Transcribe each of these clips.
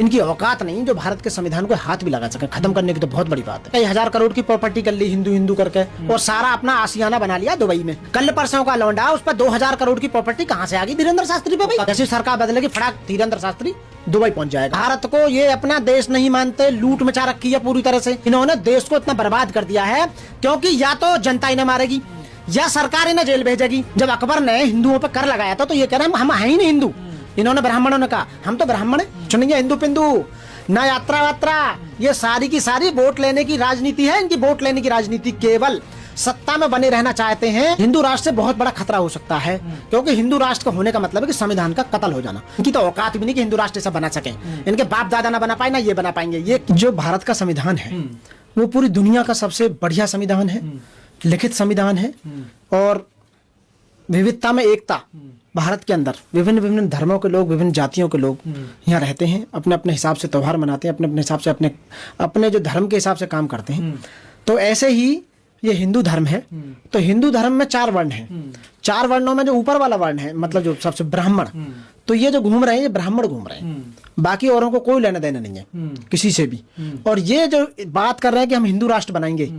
इनकी औकात नहीं जो भारत के संविधान को हाथ भी लगा सके। खत्म करने की तो बहुत बड़ी बात है। कई हजार करोड़ की प्रॉपर्टी कर ली हिंदू हिंदू करके और सारा अपना आशियाना बना लिया दुबई में। कल परसों का लौंडा, उस पर 2000 करोड़ की प्रॉपर्टी कहाँ से आ गई? धीरेन्द्र शास्त्री पे भाई। जैसी सरकार बदलेगी फटाक धीरेन्द्र शास्त्री दुबई पहुंच जाएगा। भारत को ये अपना देश नहीं मानते, लूट मचा रखी है पूरी तरह से। इन्होंने देश को इतना बर्बाद कर दिया है क्योंकि या तो जनता इन्हें मारेगी या सरकार इन्हें जेल भेजेगी। जब अकबर ने हिंदुओं पर कर लगाया था तो ये कह रहे हैं हम है ही नहीं हिंदू। इन्होंने ब्राह्मणों ने कहा हम तो ब्राह्मण हैं, चुनिए हिंदू पिंदू ना यात्रा वात्रा। ये सारी की सारी वोट लेने की राजनीति है इनकी। वोट लेने की राजनीति, केवल सत्ता में बने रहना चाहते हैं। हिंदू राष्ट्र से बहुत बड़ा खतरा हो सकता है क्योंकि हिंदू राष्ट्र का होने का मतलब है कि संविधान का कत्ल हो जाना। इनकी तो औकात भी नहीं कि हिंदू राष्ट्र ऐसा बना सके। इनके बाप दादा ना बना पाए ना ये बना पाएंगे। ये जो भारत का संविधान है वो पूरी दुनिया का सबसे बढ़िया संविधान है, लिखित संविधान है और विविधता में एकता। भारत के अंदर विभिन्न विभिन्न धर्मों के लोग, विभिन्न जातियों के लोग यहाँ रहते हैं, अपने अपने हिसाब से त्योहार मनाते हैं, अपने अपने हिसाब से अपने जो धर्म के हिसाब से काम करते हैं। तो ऐसे ही ये हिंदू धर्म है। तो हिंदू धर्म में 4 वर्ण हैं। 4 वर्णों में जो ऊपर वाला वर्ण है, मतलब जो सबसे ब्राह्मण, तो ये जो घूम रहे हैं ये ब्राह्मण घूम रहे हैं। बाकी औरों को कोई लेना देना नहीं है किसी से भी। और ये जो बात कर रहे हैं कि हम हिंदू राष्ट्र बनाएंगे,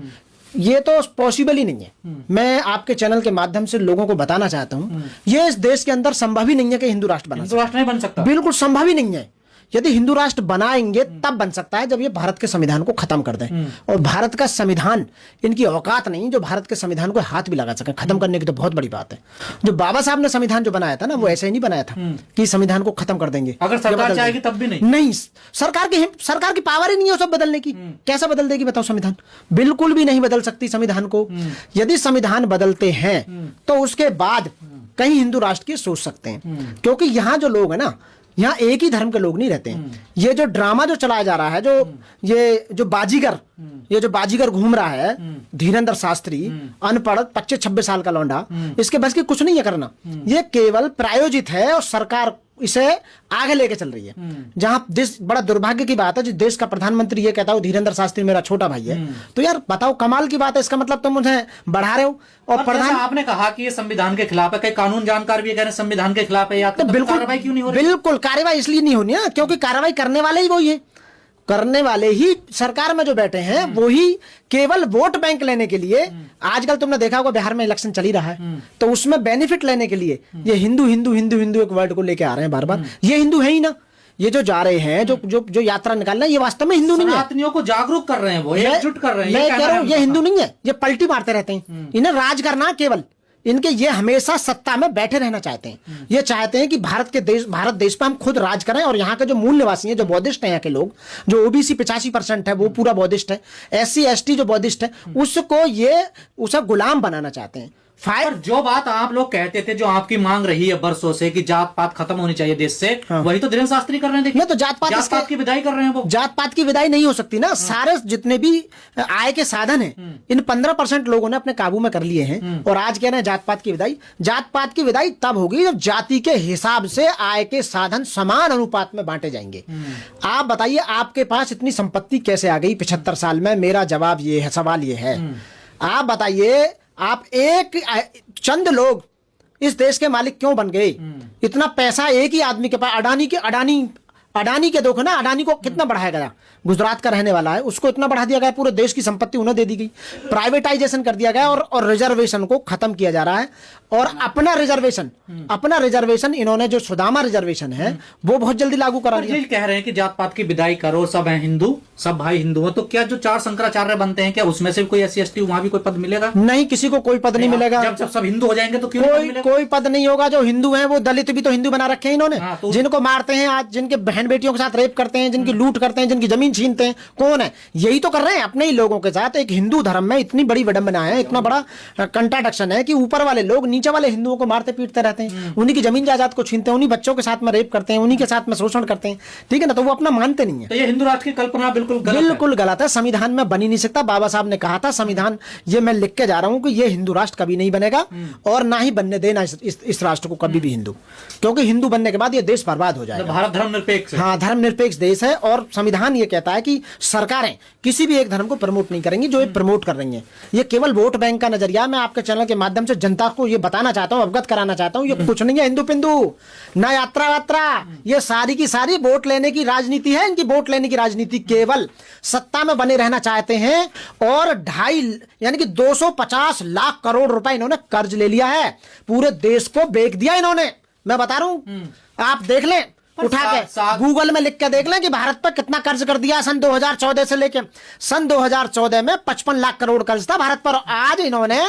ये तो पॉसिबल ही नहीं है। मैं आपके चैनल के माध्यम से लोगों को बताना चाहता हूँ ये इस देश के अंदर संभव ही नहीं है कि हिंदू राष्ट्र नहीं बन सकता। बिल्कुल संभव ही नहीं है। यदि हिंदू राष्ट्र बनाएंगे तब बन सकता है जब ये भारत के संविधान को खत्म कर दें। और भारत का संविधान, इनकी औकात नहीं जो भारत के संविधान को हाथ भी लगा सके। खत्म करने की तो बहुत बड़ी बात है। जो बाबा साहब ने संविधान जो बनाया था ना, वो ऐसे ही नहीं बनाया था कि संविधान को खत्म कर देंगे। अगर सरकार चाहेगी तब भी नहीं। सरकार की पावर ही नहीं है सब बदलने की। कैसा बदल देगी बताओ संविधान? बिल्कुल भी नहीं बदल सकती संविधान को। यदि संविधान बदलते हैं तो उसके बाद कहीं हिंदू राष्ट्र की सोच सकते हैं। क्योंकि यहाँ जो लोग है ना, यहाँ एक ही धर्म के लोग नहीं रहते हैं। ये जो ड्रामा जो चलाया जा रहा है, जो बाजीगर घूम रहा है, धीरेन्द्र शास्त्री अनपढ़ 25-26 साल का लौंडा, इसके बस की कुछ नहीं है करना। ये केवल प्रायोजित है और सरकार इसे आगे लेके चल रही है। जहां देश, बड़ा दुर्भाग्य की बात है, जिस देश का प्रधानमंत्री ये कहता है धीरेन्द्र शास्त्री मेरा छोटा भाई है, तो यार बताओ कमाल की बात है। इसका मतलब तुम मुझे बढ़ा रहे हो। और प्रधान आपने कहा कि ये संविधान के खिलाफ है, कई कानून जानकार भी कह रहे हैं संविधान के खिलाफ है। या तो बिल्कुल कार्रवाई क्यों नहीं हो रही? बिल्कुल कार्रवाई इसलिए नहीं होनी है क्योंकि कार्रवाई करने वाले ही वही है। करने वाले ही सरकार में जो बैठे हैं वो ही केवल वोट बैंक लेने के लिए। आजकल तुमने देखा होगा बिहार में इलेक्शन चल ही रहा है, तो उसमें बेनिफिट लेने के लिए ये हिंदू हिंदू हिंदू हिंदू एक वर्ड को लेके आ रहे हैं बार बार। ये हिंदू है ही ना। ये जो जा रहे हैं, जो यात्रा निकाल रहे हैं, ये वास्तव में हिंदू नहीं है। सनातनियों को जागरूक कर रहे हैं, वो एकजुट कर रहे हैं। मैं कह रहा हूँ ये हिंदू नहीं है, ये पलटी मारते रहते हैं। इन्हें राज करना केवल इनके, ये हमेशा सत्ता में बैठे रहना चाहते हैं। ये चाहते हैं कि भारत देश पे हम खुद राज करें। और यहाँ के जो मूल निवासी हैं, जो बौद्धिस्ट हैं, यहाँ के लोग, जो ओबीसी 85% है वो पूरा बौद्धिस्ट है, SC ST जो बौद्धिस्ट है, उसको ये उसे गुलाम बनाना चाहते हैं। और जो बात आप लोग कहते थे, जो आपकी मांग रही है बरसों से कि जात पात खत्म होनी चाहिए देश से, वही तो धीरेन्द्र शास्त्री कर रहे हैं। देखिए तो जात पात की विदाई कर रहे हैं। वो जात पात की विदाई नहीं हो सकती ना। सारे जितने भी आय के साधन हैं, इन 15% लोगों ने अपने काबू में कर लिए हैं और आज कह रहे हैं जात पात की विदाई। जात पात की विदाई तब होगी जब जाति के हिसाब से आय के साधन समान अनुपात में बांटे जाएंगे। आप बताइए आपके पास इतनी संपत्ति कैसे आ गई 75 साल में? मेरा जवाब ये है, सवाल ये है, आप बताइए आप एक चंद लोग इस देश के मालिक क्यों बन गए? इतना पैसा एक ही आदमी के पास, अडानी के देखो ना, अडानी को कितना बढ़ाया गया। गुजरात का रहने वाला है, उसको इतना बढ़ा दिया गया, पूरे देश की संपत्ति उन्हें दे दी गई, प्राइवेटाइजेशन कर दिया गया और रिजर्वेशन को खत्म किया जा रहा है। और अपना रिजर्वेशन इन्होंने जो सुदामा रिजर्वेशन है वो बहुत जल्दी लागू करा दिया। कह रहे हैं कि जात पात की विदाई करो, सब है हिंदू, सब भाई हिंदू है। तो क्या जो 4 शंकराचार्य बनते हैं, क्या उसमें से कोई SC ST वहां भी कोई पद मिलेगा? नहीं, किसी को कोई पद नहीं मिलेगा। जब सब हिंदू हो जाएंगे तो क्यों कोई पद नहीं होगा। जो हिंदू है वो दलित भी तो हिंदू बना रखे हैं इन्होंने। जिनको मारते हैं आज, जिनके बहन बेटियों के साथ रेप करते हैं, जिनकी लूट करते हैं, जिनकी जमीन छीनते हैं, कौन है? यही तो कर रहे हैं अपने ही लोगों के साथ। एक हिंदू धर्म में इतनी बड़ी विडंबना है, इतना बड़ा कंट्राडिक्शन है कि ऊपर वाले लोग नीचे वाले हिंदुओं को मारते पीटते रहते हैं, उन्हीं की जमीन जायदाद को छीनते हैं, उन्हीं बच्चों के साथ में रेप करते हैं, उन्हीं के साथ में शोषण करते हैं। ठीक है ना? तो वो अपना मानते नहीं है। तो ये हिंदू राष्ट्र की कल्पना बिल्कुल गलत है। संविधान में बन ही नहीं सकता। बाबा साहब ने कहा था संविधान, ये मैं लिख के जा रहा हूं कि ये हिंदू राष्ट्र कभी नहीं बनेगा और ना ही बनने देना इस राष्ट्र को कभी भी हिंदू, क्योंकि हिंदू बनने के बाद ये देश बर्बाद हो जाएगा। भारत धर्मनिरपेक्ष धर्मनिरपेक्ष है। हाँ, धर्मनिरपेक्ष देश है और संविधान ये कहता है कि सरकारें किसी भी एक धर्म को प्रमोट नहीं करेंगी जो ये प्रमोट कर रही हैं। ये केवल वोट बैंक का नजरिया। मैं आपके चैनल के माध्यम से जनता को ये बताना चाहता हूँ, अवगत कराना चाहता हूँ, ये कुछ नहीं है हिंदू पिंदू, ना यात्रा वात्रा, ये सारी की सारी वोट लेने की राजनीति है। इनकी वोट लेने की राजनीति, केवल सत्ता में बने रहना चाहते हैं और 2.5 यानी कि 250 लाख करोड़ रुपए इन्होंने कर्ज ले लिया है, पूरे देश को बेच दिया इन्होंने। मैं बता रहा हूं, आप देख लें, उठा के गूगल में लिख के देख लें कि भारत पर कितना कर्ज कर दिया सन 2014 से लेके। सन 2014 में 55 लाख करोड़ कर्ज था भारत पर, आज इन्होंने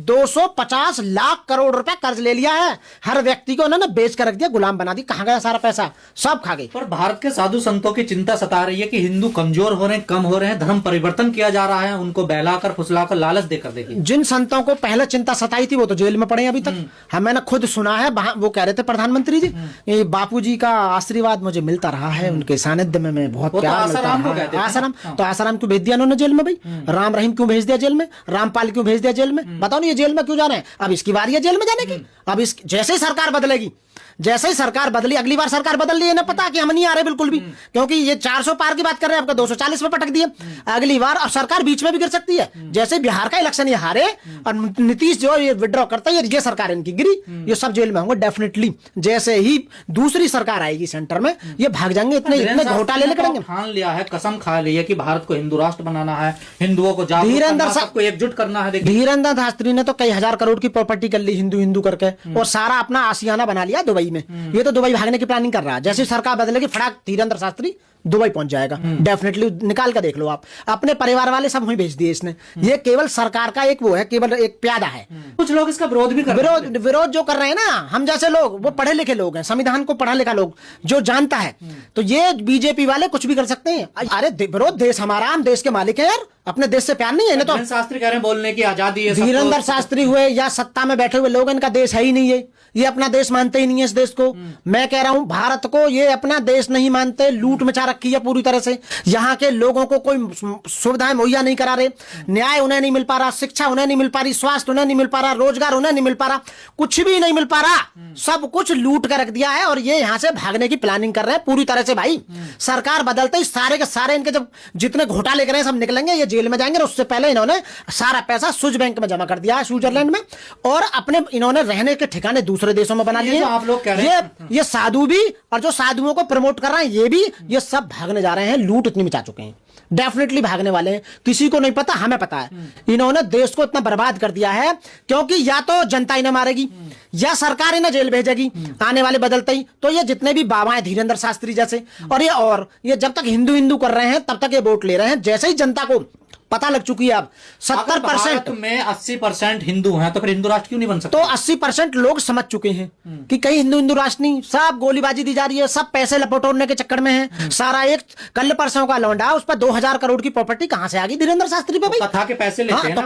250 लाख करोड़ रुपए कर्ज ले लिया है। हर व्यक्ति को उन्होंने बेच कर रख दिया, गुलाम बना दी। कहां गया सारा पैसा? सब खा गई। पर भारत के साधु संतों की चिंता सता रही है कि हिंदू कमजोर हो रहे हैं, कम हो रहे हैं, धर्म परिवर्तन किया जा रहा है, उनको बहलाकर फुसलाकर लालच देकर। देखिए, जिन संतों को पहले चिंता सताई थी वो तो जेल में पड़े अभी तक। हम मैंने खुद सुना है, वो कह रहे थे प्रधानमंत्री जी, ये बापू जी का आशीर्वाद मुझे मिलता रहा है, उनके सानिध्य में मैं बहुत प्यार मिलता रहा है। आसाराम, तो आसाराम क्यों भेज दिया उन्होंने जेल में भाई? राम रहीम क्यों भेज दिया जेल में? रामपाल क्यों भेज दिया जेल में? बताओ ना, ये जेल में क्यों जा रहे हैं? अब इसकी बारी है जेल में जाने की। अब इस जैसे ही सरकार बदलेगी, जैसे ही सरकार बदली, अगली बार सरकार बदल ली है ना, पता कि हम नहीं आ रहे बिल्कुल भी, क्योंकि ये 400 पार की बात कर रहे हैं, आपका 240 पे पटक दिए। अगली बार और सरकार बीच में भी गिर सकती है। जैसे बिहार का इलेक्शन ये हारे और नीतीश जो ये विड्रॉ करता है, ये सरकार इनकी गिरी, ये सब जेल में होंगे डेफिनेटली। जैसे ही दूसरी सरकार आएगी सेंटर में, ये भाग जाएंगे। इतने घोटाले करेंगे। ठान लिया है, कसम खा ली है कि भारत को हिंदू राष्ट्र बनाना है, हिंदुओं को सबको एकजुट करना है। धीरेन्द्र शास्त्री ने तो कई हजार करोड़ की प्रॉपर्टी कर ली हिंदू हिंदू करके, और सारा अपना आशियाना बना लिया दुबई में। ये तो दुबई भागने की प्लानिंग कर रहा है। जैसे सरकार बदलेगी, फटाक धीरेन्द्र शास्त्री दुबई पहुंच जाएगा डेफिनेटली। निकाल कर देख लो आप, अपने परिवार वाले सब वहीं भेज दिए इसने। ये केवल सरकार का एक वो है, केवल एक प्यादा है। कुछ लोग इसका विरोध भी कर रहे हैं। विरोध जो कर रहे हैं ना, हम जैसे लोग, वो पढ़े लिखे लोग हैं, संविधान को पढ़ा लिखा लोग जो जानता है, तो ये बीजेपी वाले कुछ भी कर सकते हैं। अरे विरोध, देश हमारा, हम देश के मालिक है यार, अपने देश से प्यार नहीं है। तो शास्त्री कह रहे हैं बोलने की आजादी है। धीरेन्द्र शास्त्री हुए या सत्ता में बैठे हुए लोग, इनका देश है ही नहीं है, ये अपना देश मानते ही नहीं है इस देश को। मैं कह रहा हूं, भारत को ये अपना देश नहीं मानते, लूट मचा रखी है पूरी तरह से। यहाँ के लोगों को कोई सुविधाएं मुहैया नहीं करा रहे, न्याय उन्हें नहीं मिल पा रहा, शिक्षा उन्हें नहीं मिल पा रही, स्वास्थ्य उन्हें नहीं मिल पा रहा, रोजगार उन्हें नहीं मिल पा रहा, कुछ भी नहीं मिल पा रहा, सब कुछ लूट कर रख दिया है। और ये यहाँ से भागने की प्लानिंग कर रहे हैं पूरी तरह से भाई। सरकार बदलते ही सारे के सारे इनके जब जितने घोटाले कर रहे हैं सब निकलेंगे, ये जेल में जाएंगे। उससे पहले इन्होंने सारा पैसा स्विस बैंक में जमा कर दिया है स्विट्जरलैंड में, और अपने इन्होंने रहने के ठिकाने दूसरे देशों में बना लिए। आप लोग कह रहे हैं ये साधु भी और जो साधुओं को प्रमोट कर रहे हैं ये भी, ये सब भागने जा रहे हैं। लूट इतनी मचा चुके हैं, डेफिनेटली भागने वाले हैं। किसी को नहीं पता, हमें पता है। इन्होंने देश को इतना बर्बाद कर दिया है, क्योंकि या तो जनता इन्हें मारेगी या सरकार इन्हें जेल भेजेगी आने वाले बदलते ही। तो ये जितने भी बाबा हैं, धीरेन्द्र शास्त्री जैसे, और ये जब तक हिंदू हिंदू कर रहे हैं तब तक ये वोट ले रहे हैं। जैसे ही जनता को पता लग चुकी है अब 70% में 80% हिंदू हैं, तो फिर हिंदू राष्ट्र क्यों नहीं बन सकता? तो 80% लोग समझ चुके हैं कि कहीं हिंदू हिंदू राष्ट्र नहीं, सब गोलीबाजी दी जा रही है, सब पैसे लपटोड़ने के चक्कर में है। सारा एक कल परसों का लौंडा, उस पर 2000 करोड़ की प्रॉपर्टी कहां से आ गई धीरेन्द्र शास्त्री पे भाई? कथा के पैसे लेते हैं तो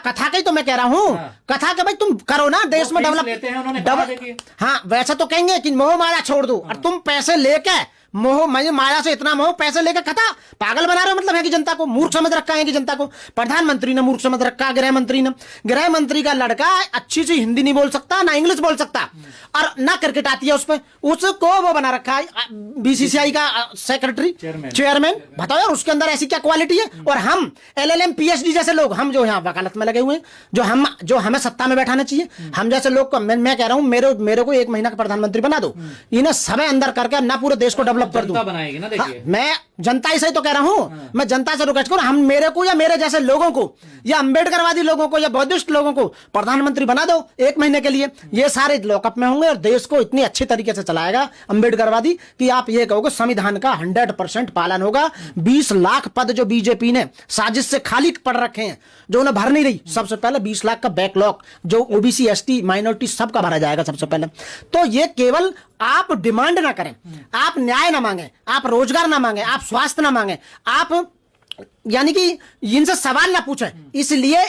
कथा के तो मैं कह रहा हूँ, कथा के भाई तुम करो ना, देश में डेवलप। हाँ, वैसा तो कहेंगे कि मोह माया छोड़ दो, और तुम पैसे लेके मोह माया से इतना मोह, पैसे लेकर कथा पागल बना रहे हो। मतलब है कि जनता को मूर्ख समझ रखा है कि जनता को प्रधानमंत्री ने मूर्ख समझ रखा, गृह मंत्री का लड़का अच्छी सी हिंदी नहीं बोल सकता, ना इंग्लिश बोल सकता, और ना क्रिकेट आती है उसको वो बना रखा है बीसीसीआई का सेक्रेटरी चेयरमैन। बताओ यार, उसके अंदर ऐसी क्या क्वालिटी है? और हम LLM PhD जैसे लोग, हम जो यहाँ वकालत में लगे हुए हैं, जो हमें सत्ता में बैठाना चाहिए, हम जैसे लोग को मैं कह रहा हूँ, मेरे को 1 महीना का प्रधानमंत्री बना दो, इन्हें समय अंदर करके ना पूरे देश को डेवलप कर दूं। बनाएगी ना, देखिए। मैं जनता ही सही तो कह रहा हूं, मैं जनता से रिक्वेस्ट करूं, हम मेरे को या मेरे जैसे लोगों को या अंबेडकरवादी लोगों को या बौद्धिस्ट लोगों को प्रधानमंत्री बना दो 1 महीने के लिए। ये सारे लॉकअप में होंगे और देश को इतनी अच्छी तरीके से चलाएगा अंबेडकरवादी कि आप ये कहोगे संविधान का 100% पालन होगा। 20 लाख पद जो बीजेपी ने साजिश से खाली पड़ रखे हैं, जो उन्हें भर नहीं रही, सबसे पहले 20 लाख का बैकलॉग जो OBC ST माइनॉरिटी सबका भरा जाएगा सबसे पहले। तो ये केवल आप डिमांड ना करें, आप न्याय ना मांगे, आप रोजगार ना मांगे, आप स्वास्थ्य ना मांगे, आप यानी कि इनसे सवाल ना पूछे, इसलिए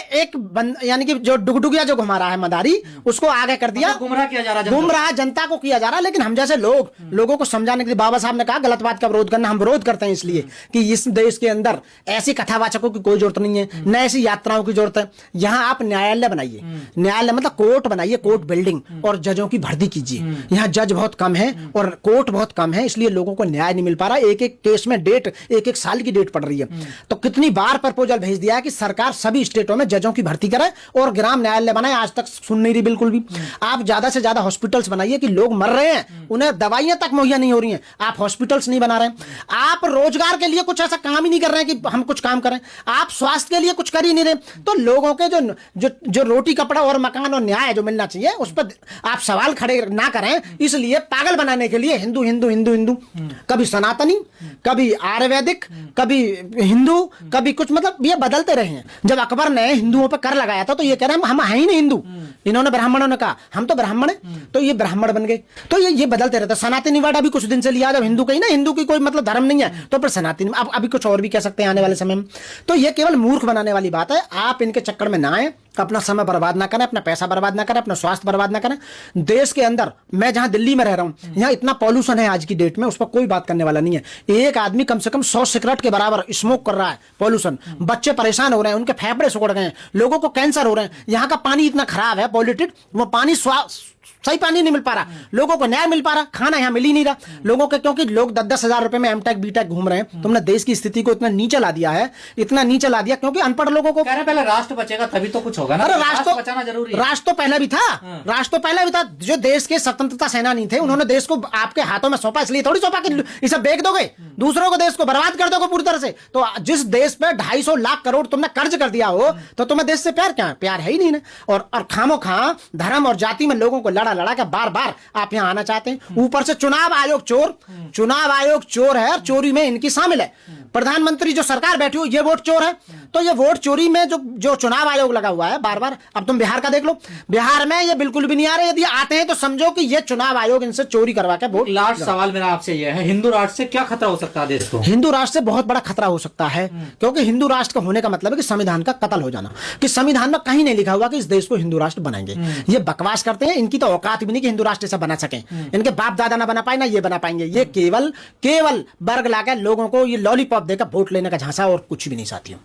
यानी कि जो डुगडुगिया जो घुमा रहा है मदारी, उसको आगे कर दिया, गुमराह किया जा रहा है, गुमराह जनता को किया जा रहा है। लेकिन हम जैसे लोगों को समझाने के लिए, बाबा साहब ने कहा गलत बात का विरोध करना, हम विरोध करते हैं इसलिए कि इस देश के अंदर ऐसी कथावाचकों की कोई जरूरत नहीं है, न ऐसी यात्राओं की जरूरत है। यहाँ आप न्यायालय बनाइए, न्यायालय मतलब कोर्ट बनाइए, कोर्ट बिल्डिंग, और जजों की भर्ती कीजिए। यहाँ जज बहुत कम है और कोर्ट बहुत कम है, इसलिए लोगों को न्याय नहीं मिल पा रहा। एक एक केस में डेट, एक एक साल की डेट पड़ रही है। तो कितनी बार प्रपोजल भेज दिया है कि सरकार सभी स्टेटों में जजों की भर्ती करे और ग्राम न्यायालय बनाए, आज तक सुन नहीं रही बिल्कुल भी। आप ज्यादा से ज्यादा हॉस्पिटल्स बनाइए कि लोग मर रहे हैं, उन्हें दवाइयां तक मुहैया नहीं हो रही हैं, आप हॉस्पिटल्स नहीं बना रहे हैं। आप रोजगार के लिए कुछ ऐसा काम ही नहीं कर रहे हैं कि हम कुछ काम करें, आप स्वास्थ्य के लिए कुछ कर ही नहीं रहे। तो लोगों के जो रोटी कपड़ा और मकान और न्याय जो मिलना चाहिए उस पर आप सवाल खड़े ना करें, इसलिए पागल बनाने के लिए हिंदू हिंदू हिंदू हिंदू, कभी सनातनी, कभी आयुर्वेदिक, कभी हिंदू, कभी कुछ, मतलब ये बदलते रहे हैं। जब अकबर ने हिंदुओं पर कर लगाया था तो ये कह रहे हैं हम हैं ही नहीं हिंदू, इन्होंने ब्राह्मणों ने कहा हम तो ब्राह्मण हैं, तो ये ब्राह्मण बन गए। तो ये बदलते रहते। सनातनीवाद अभी कुछ दिन से लिया, जब हिंदू कहीं ना हिंदू की कोई मतलब धर्म नहीं है तो फिर सनातनी, अब अभी कुछ और भी कह सकते हैं आने वाले समय में। तो ये केवल मूर्ख बनाने वाली बात है। आप इनके चक्कर में ना आए, अपना समय बर्बाद ना करें, अपना पैसा बर्बाद ना करें, अपना स्वास्थ्य बर्बाद ना करें। देश के अंदर, मैं जहां दिल्ली में रह रहा हूं, यहां इतना पॉल्यूशन है आज की डेट में, उस पर कोई बात करने वाला नहीं है। एक आदमी कम से कम 100 सिगरेट के बराबर स्मोक कर रहा है, पॉल्यूशन। बच्चे परेशान हो रहे हैं, उनके फेफड़े सिकुड़ गए हैं, लोगों को कैंसर हो रहे हैं। यहाँ का पानी इतना खराब है, पॉल्यूटेड, वो पानी सही पानी नहीं मिल पा रहा, लोगों को न्याय मिल पा रहा, खाना यहाँ मिल ही नहीं रहा लोगों को, क्योंकि लोग 10-10 हजार रुपए में एमटेक बीटेक घूम रहे हैं। तुमने देश की स्थिति को इतना नीचे ला दिया है, इतना नीचे ला दिया, क्योंकि अनपढ़ लोगों को कह रहे पहले राष्ट्र बचेगा तभी तो कुछ होगा ना। अरे राष्ट्र बचाना जरूरी है। राष्ट्र तो पहले भी था, राष्ट्र तो पहले भी था। जो देश के स्वतंत्रता सेनानी थे, उन्होंने देश को आपके हाथों में सौंपा, इसलिए थोड़ी सौंपा कि इसे बेच दोगे, दूसरों को, देश को बर्बाद कर दोगे पूरी तरह से। तो जिस देश पे 250 लाख करोड़ तुमने कर्ज कर दिया हो, तो तुम्हें देश से प्यार क्या है? प्यार है ही नहीं ना। और खामो खा धर्म और जाति में लोगों को लड़ा के बार बार आप यहां आना चाहते हैं। ऊपर से चुनाव आयोग चोर है, और चोरी में इनकी शामिल है। प्रधानमंत्री जो सरकार बैठी हो, ये वोट चोर है। तो ये वोट चोरी में जो चुनाव आयोग लगा हुआ है बार बार, अब तुम बिहार का देख लो, बिहार में ये बिल्कुल भी नहीं आ रहे। यदि आते हैं तो समझो कि ये चुनाव आयोग इनसे चोरी करवा के वोट। लास्ट सवाल मेरा आपसे ये है, हिंदू राष्ट्र से क्या खतरा हो सकता है देश को? हिंदू राष्ट्र से बहुत बड़ा खतरा हो सकता है, क्योंकि हिंदू राष्ट्र का होने का मतलब है कि संविधान का कत्ल हो जाना, कि संविधान में कहीं नहीं लिखा हुआ कि इस देश को हिंदू राष्ट्र बनाएंगे। ये बकवास करते हैं, इनकी तो औकात भी नहीं कि हिंदू राष्ट्र ऐसा बना सके। इनके बाप दादा ना बना पाए, ना ये बना पाएंगे। ये केवल वर्ग लाकर लोगों को ये लॉलीपॉप देकर वोट लेने का झांसा और कुछ भी नहीं साथियों।